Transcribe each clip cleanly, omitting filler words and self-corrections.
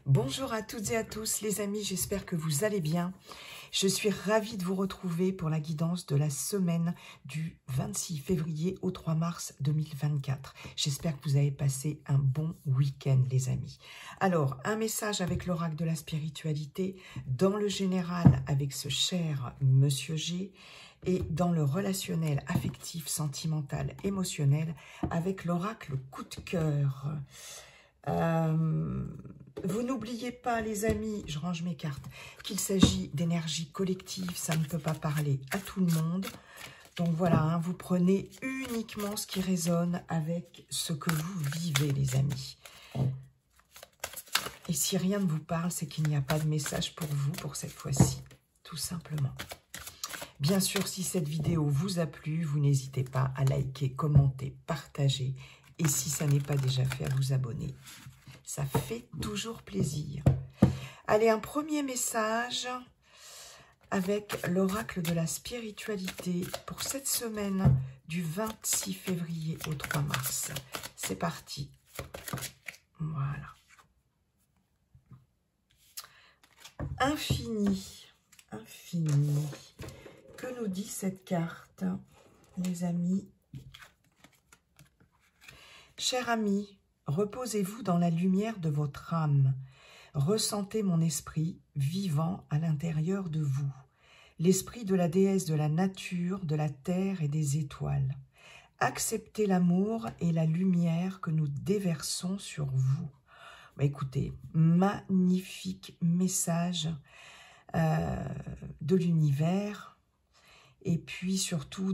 Bonjour à toutes et à tous les amis, j'espère que vous allez bien. Je suis ravie de vous retrouver pour la guidance de la semaine du 26 février au 3 mars 2024. J'espère que vous avez passé un bon week-end les amis. Alors, un message avec l'oracle de la spiritualité, dans le général avec ce cher Monsieur G, et dans le relationnel, affectif, sentimental, émotionnel, avec l'oracle coup de cœur. Vous n'oubliez pas les amis, je range mes cartes, qu'il s'agit d'énergie collective, ça ne peut pas parler à tout le monde. Donc voilà, hein, vous prenez uniquement ce qui résonne avec ce que vous vivez les amis. Et si rien ne vous parle, c'est qu'il n'y a pas de message pour vous pour cette fois-ci, tout simplement. Bien sûr, si cette vidéo vous a plu, vous n'hésitez pas à liker, commenter, partager. Et si ça n'est pas déjà fait, à vous abonner. Ça fait toujours plaisir. Allez, un premier message avec l'oracle de la spiritualité pour cette semaine du 26 février au 3 mars. C'est parti. Voilà. Infini. Infini. Que nous dit cette carte, les amis? Cher ami, reposez-vous dans la lumière de votre âme. Ressentez mon esprit vivant à l'intérieur de vous. L'esprit de la déesse de la nature, de la terre et des étoiles. Acceptez l'amour et la lumière que nous déversons sur vous. Bah, écoutez, magnifique message de l'univers. Et puis surtout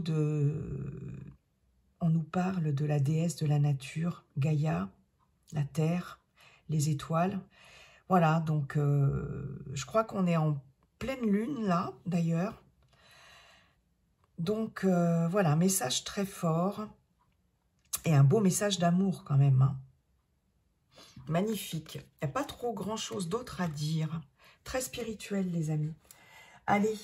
on nous parle de la déesse de la nature, Gaïa, la terre, les étoiles. Voilà, donc je crois qu'on est en pleine lune là, d'ailleurs. Donc voilà, message très fort et un beau message d'amour quand même. Hein. Magnifique. Il n'y a pas trop grand-chose d'autre à dire. Très spirituel, les amis. Allez,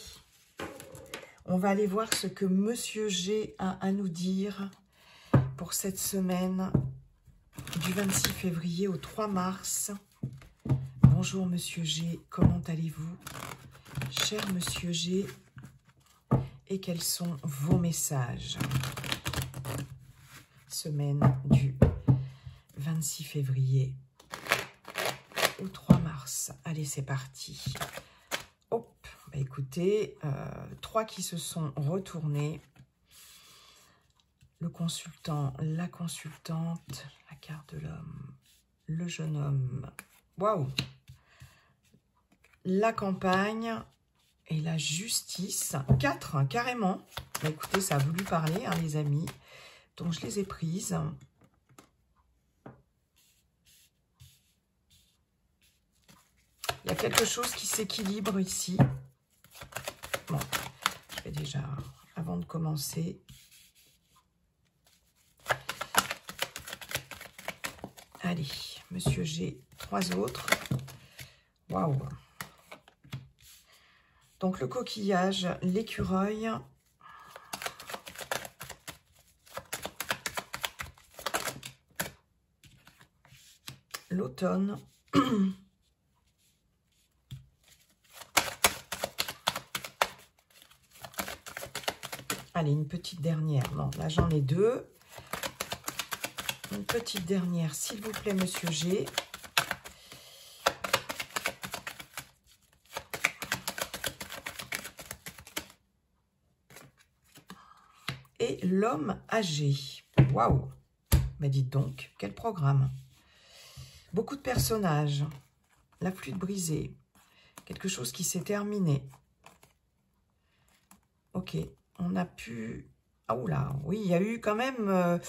on va aller voir ce que Monsieur G a à nous dire pour cette semaine du 26 février au 3 mars. Bonjour Monsieur G, comment allez-vous? Cher Monsieur G, et quels sont vos messages? Semaine du 26 février au 3 mars. Allez, c'est parti. Hop, bah écoutez, 3 qui se sont retournés. Le consultant, la consultante, la carte de l'homme, le jeune homme, waouh, la campagne et la justice. 4, hein, carrément. Bah, écoutez, ça a voulu parler, hein, les amis. Donc, je les ai prises. Il y a quelque chose qui s'équilibre ici. Bon, je vais déjà, avant de commencer... Allez, Monsieur G, 3 autres. Waouh! Donc, le coquillage, l'écureuil. L'automne. Allez, une petite dernière. Non, là, j'en ai 2. Une petite dernière, s'il vous plaît, Monsieur G. Et l'homme âgé. Waouh! Bah dites donc, quel programme. Beaucoup de personnages. La flûte brisée. Quelque chose qui s'est terminé. Ok, on a pu... Ah oula, oui, il y a eu quand même...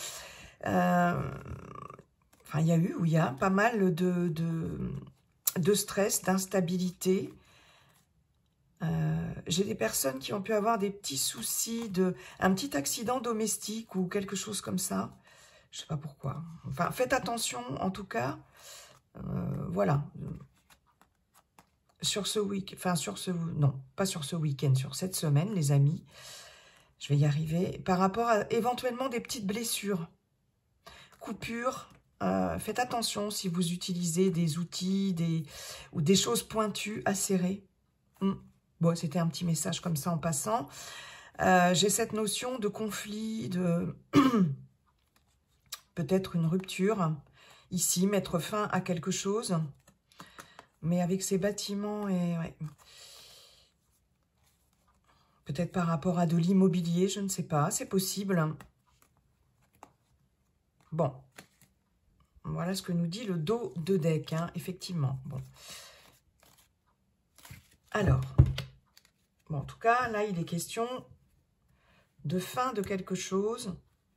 Enfin, il y a pas mal de stress, d'instabilité. J'ai des personnes qui ont pu avoir des petits soucis, un petit accident domestique ou quelque chose comme ça. Je ne sais pas pourquoi. Enfin, faites attention, en tout cas. Voilà. Sur ce week-end, enfin, non, pas sur ce week-end, sur cette semaine, les amis. Je vais y arriver. Par rapport à éventuellement des petites blessures. Coupures, Faites attention si vous utilisez des outils ou des choses pointues à serrer. Bon, c'était un petit message comme ça en passant. J'ai cette notion de conflit, de peut-être une rupture. Ici, mettre fin à quelque chose. Mais avec ces bâtiments et... Ouais. Peut-être par rapport à de l'immobilier, je ne sais pas. C'est possible. Bon. Voilà ce que nous dit le dos de deck, hein, effectivement. Bon. Alors. Bon, en tout cas, là, il est question de fin de quelque chose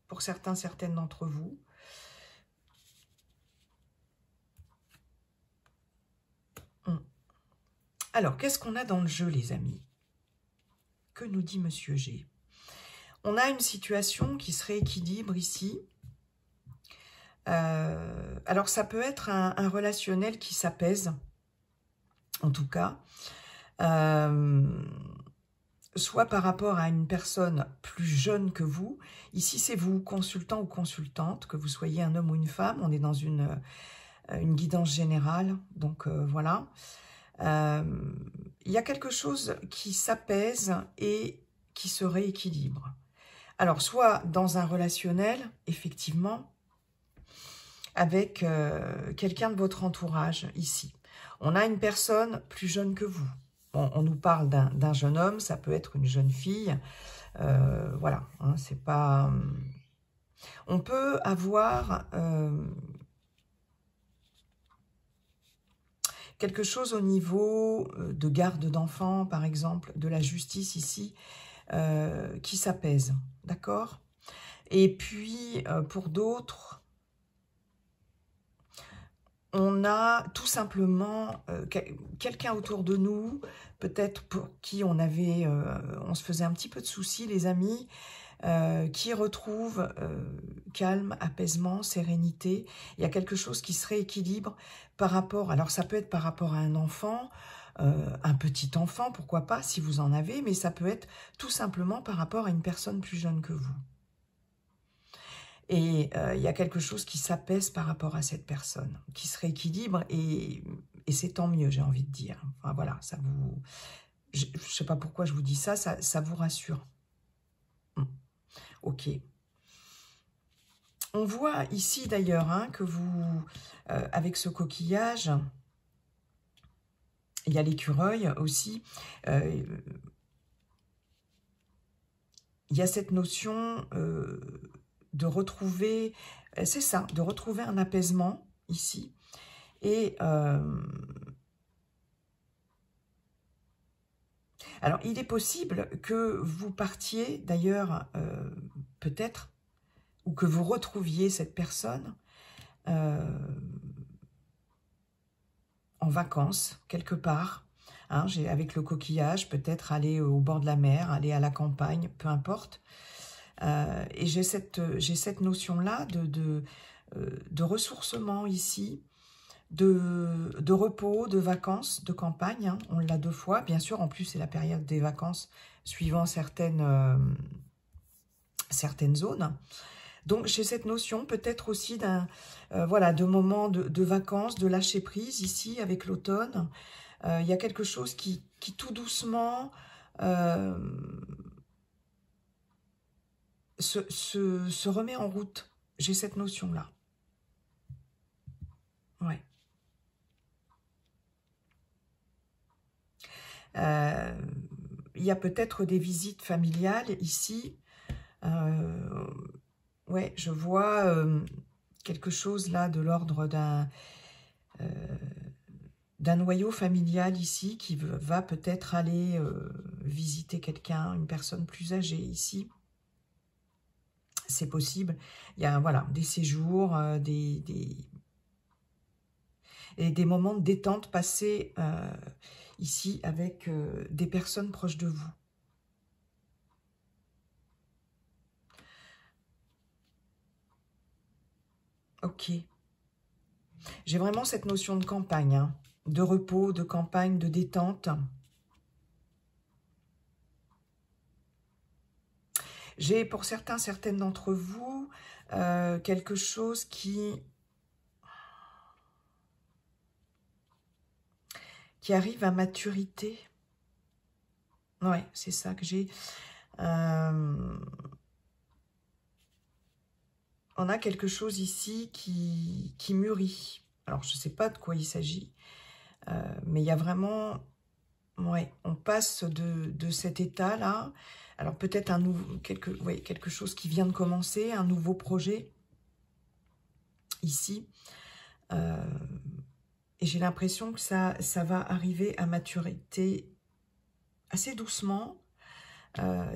pour certains, certaines d'entre vous. Alors, qu'est-ce qu'on a dans le jeu, les amis? Que nous dit Monsieur G? On a une situation qui se rééquilibre ici. Alors, ça peut être un relationnel qui s'apaise, en tout cas. Soit par rapport à une personne plus jeune que vous. Ici, c'est vous, consultant ou consultante, que vous soyez un homme ou une femme. On est dans une guidance générale, donc voilà. Il y a quelque chose qui s'apaise et qui se rééquilibre. Alors, soit dans un relationnel, effectivement, avec quelqu'un de votre entourage, ici. On a une personne plus jeune que vous. Bon, on nous parle d'un jeune homme, ça peut être une jeune fille. Voilà, hein, c'est pas... On peut avoir... quelque chose au niveau de garde d'enfants, par exemple, de la justice ici, qui s'apaise, d'accord? Et puis, pour d'autres, on a tout simplement quelqu'un autour de nous, peut-être pour qui on se faisait un petit peu de soucis, les amis, qui retrouve calme, apaisement, sérénité. Il y a quelque chose qui se rééquilibre par rapport, alors ça peut être par rapport à un enfant, un petit enfant, pourquoi pas, si vous en avez, mais ça peut être tout simplement par rapport à une personne plus jeune que vous. Et il y a quelque chose qui s'apaise par rapport à cette personne, qui se rééquilibre, et c'est tant mieux, j'ai envie de dire. Enfin, voilà, ça vous... Je ne sais pas pourquoi je vous dis ça, ça vous rassure. Ok. On voit ici d'ailleurs hein, que vous, avec ce coquillage, il y a l'écureuil aussi, il y a cette notion de retrouver, c'est ça, de retrouver un apaisement ici. Et alors, il est possible que vous partiez d'ailleurs, peut-être, ou que vous retrouviez cette personne en vacances, quelque part, hein, avec le coquillage, peut-être aller au bord de la mer, aller à la campagne, peu importe. Et j'ai cette notion-là de ressourcement ici, de repos, de vacances, de campagne. Hein, on l'a 2 fois. Bien sûr, en plus, c'est la période des vacances suivant certaines zones. Donc, j'ai cette notion peut-être aussi voilà, de moments de vacances, de lâcher prise ici avec l'automne. Il y a quelque chose qui tout doucement se remet en route. J'ai cette notion-là. Ouais. Il y a peut-être des visites familiales ici. Ouais, je vois quelque chose là de l'ordre d'un noyau familial ici qui va peut-être aller visiter quelqu'un, une personne plus âgée ici. C'est possible. Il y a voilà, des séjours, et des moments de détente passés ici avec des personnes proches de vous. Ok. J'ai vraiment cette notion de campagne, hein, de repos, de campagne, de détente. J'ai pour certaines d'entre vous quelque chose qui qui arrive à maturité. Ouais, c'est ça que j'ai. On a quelque chose ici qui mûrit. Alors, je ne sais pas de quoi il s'agit, mais il y a vraiment... Ouais, on passe de cet état-là. Alors, peut-être quelque chose qui vient de commencer, un nouveau projet, ici. Et j'ai l'impression que ça va arriver à maturité assez doucement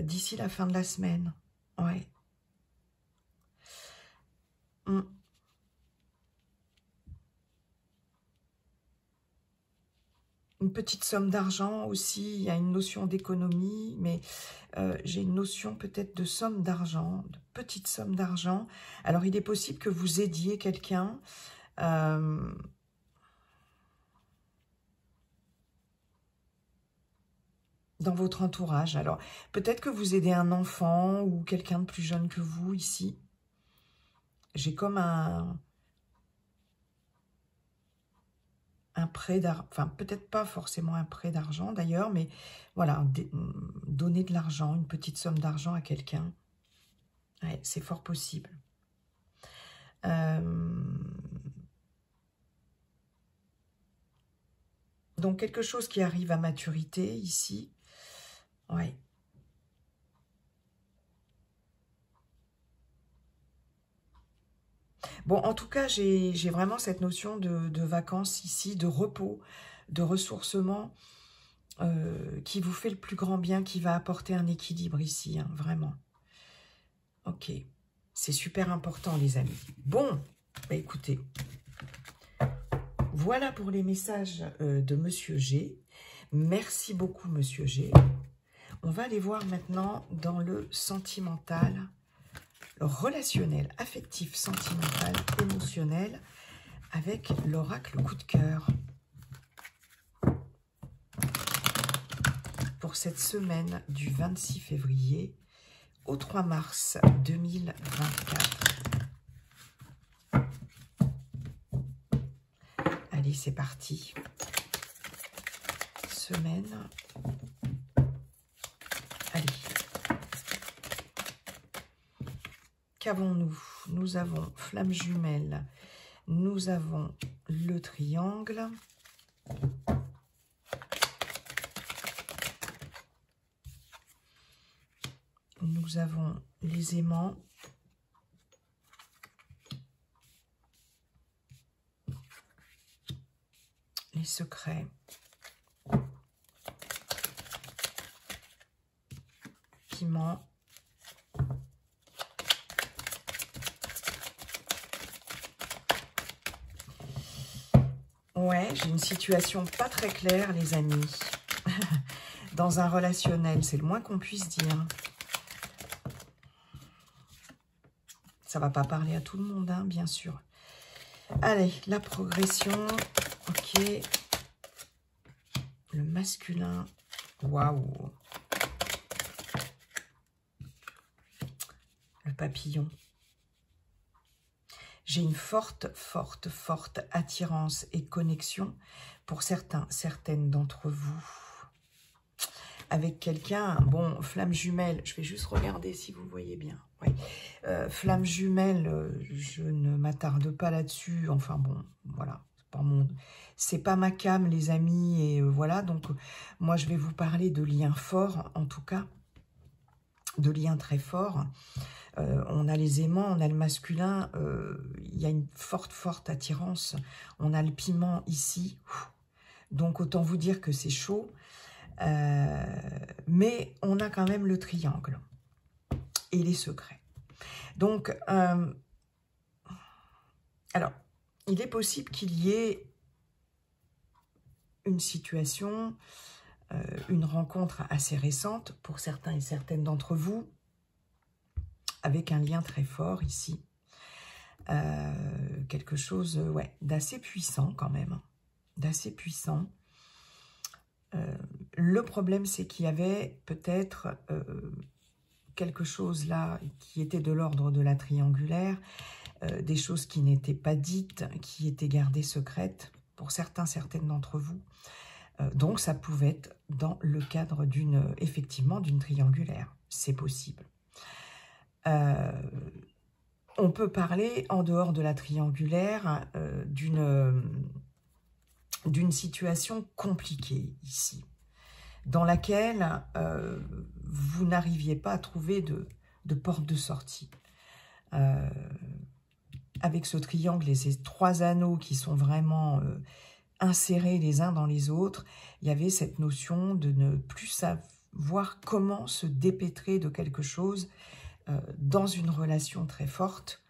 d'ici la fin de la semaine. Ouais. Une petite somme d'argent aussi, il y a une notion d'économie, mais j'ai une notion peut-être de somme d'argent, de petite somme d'argent. Alors, il est possible que vous aidiez quelqu'un dans votre entourage. Alors, peut-être que vous aidez un enfant ou quelqu'un de plus jeune que vous ici. J'ai comme un prêt d'argent, enfin peut-être pas forcément un prêt d'argent d'ailleurs, mais voilà, donner de l'argent, une petite somme d'argent à quelqu'un. Ouais, c'est fort possible. Donc quelque chose qui arrive à maturité ici. Ouais. Bon, en tout cas, j'ai vraiment cette notion de vacances ici, de repos, de ressourcement, qui vous fait le plus grand bien, qui va apporter un équilibre ici, hein, vraiment. Ok, c'est super important, les amis. Bon, bah écoutez, voilà pour les messages de Monsieur G. Merci beaucoup, Monsieur G. On va aller voir maintenant dans le sentimental, relationnel, affectif, sentimental, émotionnel, avec l'oracle coup de cœur. Pour cette semaine du 26 février au 3 mars 2024. Allez, c'est parti. Semaine. Allez. Qu'avons-nous? Nous avons flamme jumelle. Nous avons le triangle. Nous avons les aimants. Les secrets. Piment. Ouais, j'ai une situation pas très claire, les amis. Dans un relationnel, c'est le moins qu'on puisse dire. Ça va pas parler à tout le monde, hein, bien sûr. Allez, la progression. Ok. Le masculin. Waouh. Le papillon. J'ai une forte attirance et connexion pour certaines d'entre vous. Avec quelqu'un, bon, flamme jumelle, je vais juste regarder si vous voyez bien. Oui. Flamme jumelle, je ne m'attarde pas là-dessus. Enfin bon, voilà, c'est pas ma came, les amis, et voilà. Donc, moi, je vais vous parler de liens forts, en tout cas, de liens très forts. On a les aimants, on a le masculin, il y a une forte attirance. On a le piment ici, donc autant vous dire que c'est chaud. Mais on a quand même le triangle et les secrets. Donc, alors, il est possible qu'il y ait une situation, une rencontre assez récente pour certains et certaines d'entre vous, avec un lien très fort ici. Quelque chose ouais, d'assez puissant quand même, d'assez puissant. Le problème, c'est qu'il y avait peut-être quelque chose là qui était de l'ordre de la triangulaire, des choses qui n'étaient pas dites, qui étaient gardées secrètes pour certaines d'entre vous. Donc, ça pouvait être dans le cadre effectivement d'une triangulaire. C'est possible. On peut parler, en dehors de la triangulaire, d'une situation compliquée ici, dans laquelle vous n'arriviez pas à trouver de porte de sortie. Avec ce triangle et ces 3 anneaux qui sont vraiment insérés les uns dans les autres, il y avait cette notion de ne plus savoir comment se dépêtrer de quelque chose dans une relation très forte.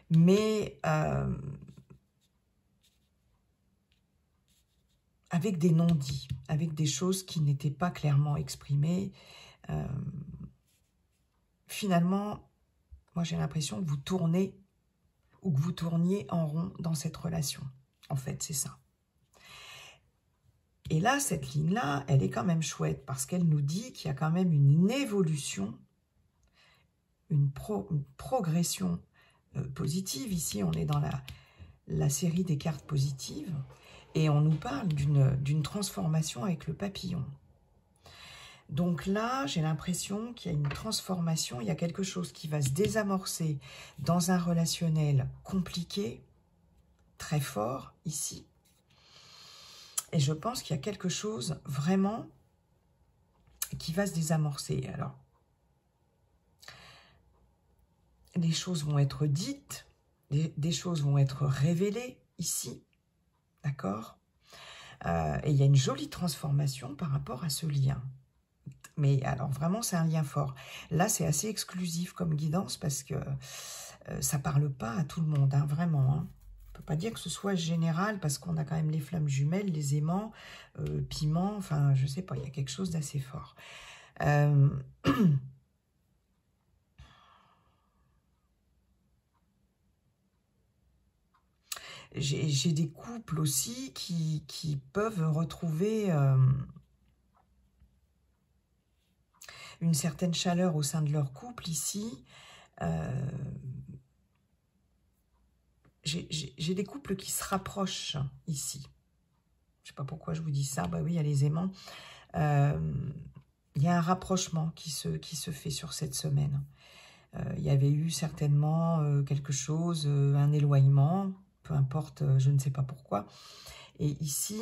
Mais avec des non-dits, avec des choses qui n'étaient pas clairement exprimées. Finalement, moi j'ai l'impression que vous tournez ou que vous tourniez en rond dans cette relation. En fait, c'est ça. Et là, cette ligne-là, elle est quand même chouette parce qu'elle nous dit qu'il y a quand même une évolution, une progression positive. Ici, on est dans la série des cartes positives et on nous parle d'une transformation avec le papillon. Donc là, j'ai l'impression qu'il y a une transformation, il y a quelque chose qui va se désamorcer dans un relationnel compliqué, très fort ici. Et je pense qu'il y a quelque chose vraiment qui va se désamorcer. Alors, les choses vont être dites, des choses vont être révélées ici, d'accord? Et il y a une jolie transformation par rapport à ce lien. Mais alors vraiment, c'est un lien fort. Là, c'est assez exclusif comme guidance parce que ça ne parle pas à tout le monde, hein, vraiment. Hein. On ne peut pas dire que ce soit général parce qu'on a quand même les flammes jumelles, les aimants, piment, enfin, je ne sais pas, il y a quelque chose d'assez fort. J'ai des couples aussi qui peuvent retrouver une certaine chaleur au sein de leur couple ici. J'ai des couples qui se rapprochent ici. Je ne sais pas pourquoi je vous dis ça. Bah oui, il y a les aimants. Il y a un rapprochement qui se fait sur cette semaine. Il y avait eu certainement quelque chose, un éloignement, peu importe, je ne sais pas pourquoi. Et ici,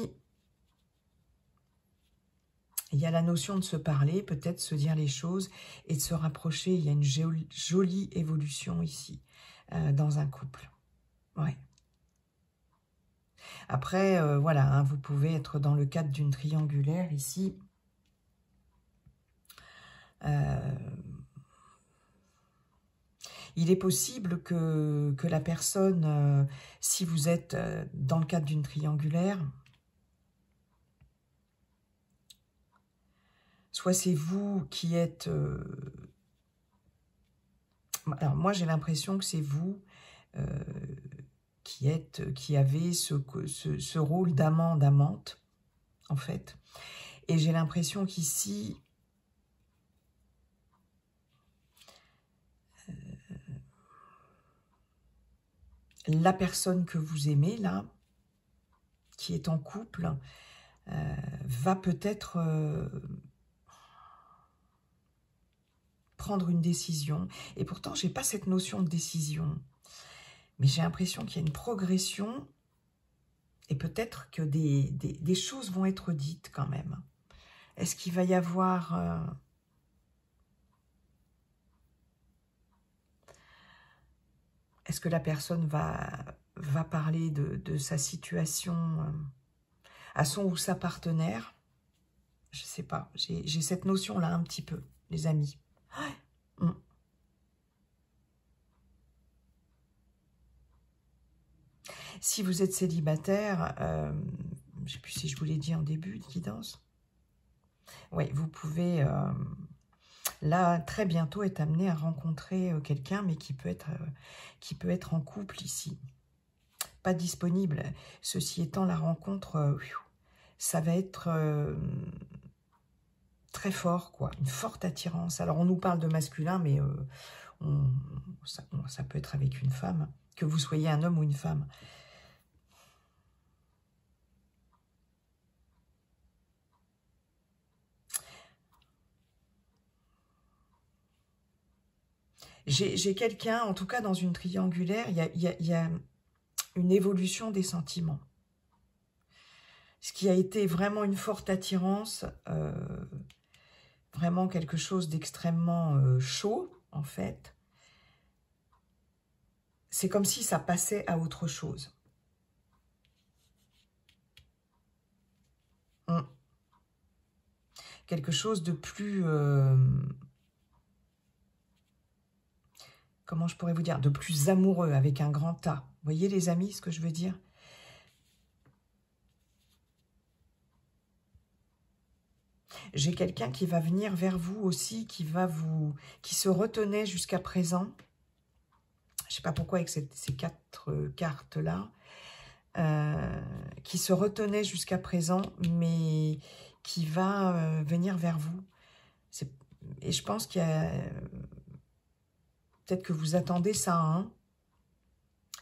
il y a la notion de se parler, peut-être se dire les choses et de se rapprocher. Il y a une jolie évolution ici, dans un couple. Ouais. Après, voilà, hein, vous pouvez être dans le cadre d'une triangulaire ici. Il est possible que la personne, si vous êtes dans le cadre d'une triangulaire, soit c'est vous qui êtes... alors moi j'ai l'impression que c'est vous qui avez ce rôle d'amant, d'amante, en fait. Et j'ai l'impression qu'ici... la personne que vous aimez, là, qui est en couple, va peut-être prendre une décision. Et pourtant, je n'ai pas cette notion de décision. Mais j'ai l'impression qu'il y a une progression et peut-être que des choses vont être dites quand même. Est-ce qu'il va y avoir... est-ce que la personne va parler de sa situation à son ou sa partenaire? Je ne sais pas. J'ai cette notion-là un petit peu, les amis. Ouais. Si vous êtes célibataire, je ne sais plus si je vous l'ai dit en début de guidance. Oui, vous pouvez... là, très bientôt, être amené à rencontrer quelqu'un, mais qui peut être en couple ici. Pas disponible. Ceci étant, la rencontre, ça va être très fort, quoi. Une forte attirance. Alors, on nous parle de masculin, mais ça peut être avec une femme que vous soyez un homme ou une femme. J'ai quelqu'un, en tout cas dans une triangulaire, il y a une évolution des sentiments. Ce qui a été vraiment une forte attirance, vraiment quelque chose d'extrêmement chaud, en fait. C'est comme si ça passait à autre chose. Quelque chose de plus... comment je pourrais vous dire, de plus amoureux, avec un grand A. Vous voyez les amis, ce que je veux dire? J'ai quelqu'un qui va venir vers vous aussi, qui se retenait jusqu'à présent. Je ne sais pas pourquoi avec ces 4 cartes-là. Qui se retenait jusqu'à présent, mais qui va venir vers vous. Et je pense qu'il y a... Peut-être que vous attendez ça, hein.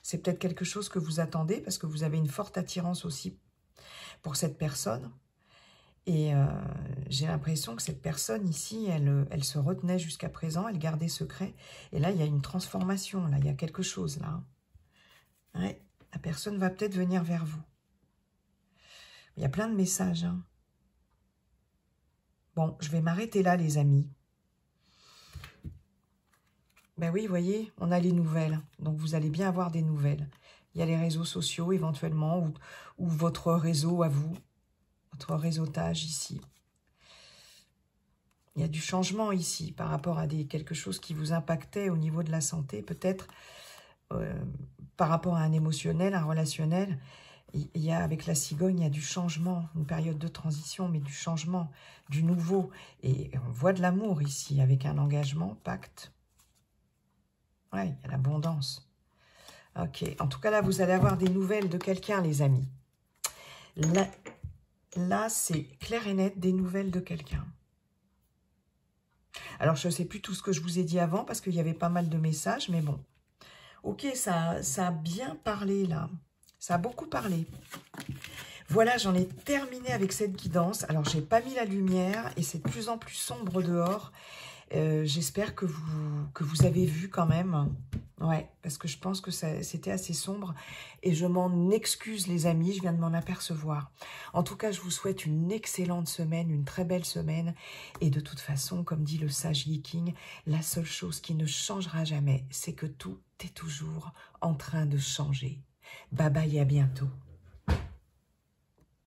C'est peut-être quelque chose que vous attendez parce que vous avez une forte attirance aussi pour cette personne. Et j'ai l'impression que cette personne ici, elle se retenait jusqu'à présent, elle gardait secret. Et là, il y a une transformation, là, il y a quelque chose là. Ouais, la personne va peut-être venir vers vous. Il y a plein de messages, hein. Bon, je vais m'arrêter là, les amis. Ben oui, vous voyez, on a les nouvelles. Donc, vous allez bien avoir des nouvelles. Il y a les réseaux sociaux, éventuellement, ou votre réseau à vous. Votre réseautage ici. Il y a du changement ici par rapport à quelque chose qui vous impactait au niveau de la santé. Peut-être par rapport à un émotionnel, un relationnel. Il y a, avec la cigogne, il y a du changement. Une période de transition, mais du changement, du nouveau. Et on voit de l'amour ici, avec un engagement, pacte. Ouais, il y a l'abondance. Ok, en tout cas, là, vous allez avoir des nouvelles de quelqu'un, les amis. Là c'est clair et net, des nouvelles de quelqu'un. Alors, je ne sais plus tout ce que je vous ai dit avant, parce qu'il y avait pas mal de messages, mais bon. Ok, ça a bien parlé, là. Ça a beaucoup parlé. Voilà, j'en ai terminé avec cette guidance. Alors, j'ai pas mis la lumière, et c'est de plus en plus sombre dehors. J'espère que vous avez vu quand même. Ouais, parce que je pense que c'était assez sombre. Et je m'en excuse, les amis, je viens de m'en apercevoir. En tout cas, je vous souhaite une excellente semaine, une très belle semaine. Et de toute façon, comme dit le sage Yi King, la seule chose qui ne changera jamais, c'est que tout est toujours en train de changer. Bye bye et à bientôt.